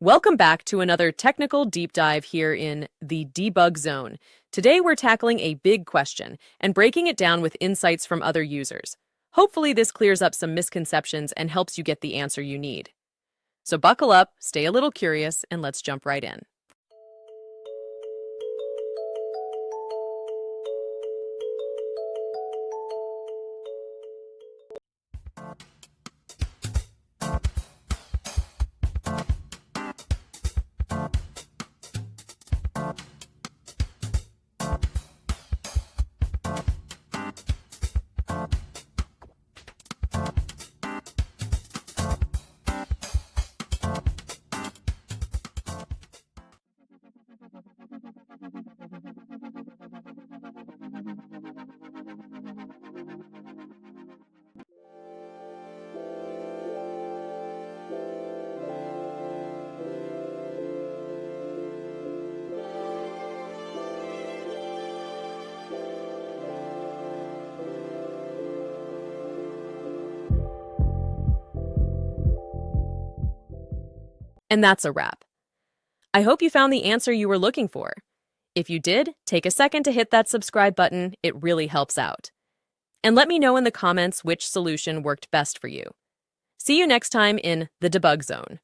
Welcome back to another technical deep dive here in the debug zone. Today we're tackling a big question and breaking it down with insights from other users. Hopefully this clears up some misconceptions and helps you get the answer you need. So buckle up, stay a little curious, and let's jump right in. And that's a wrap. I hope you found the answer you were looking for. If you did, take a second to hit that subscribe button. It really helps out. And let me know in the comments which solution worked best for you. See you next time in the debug zone.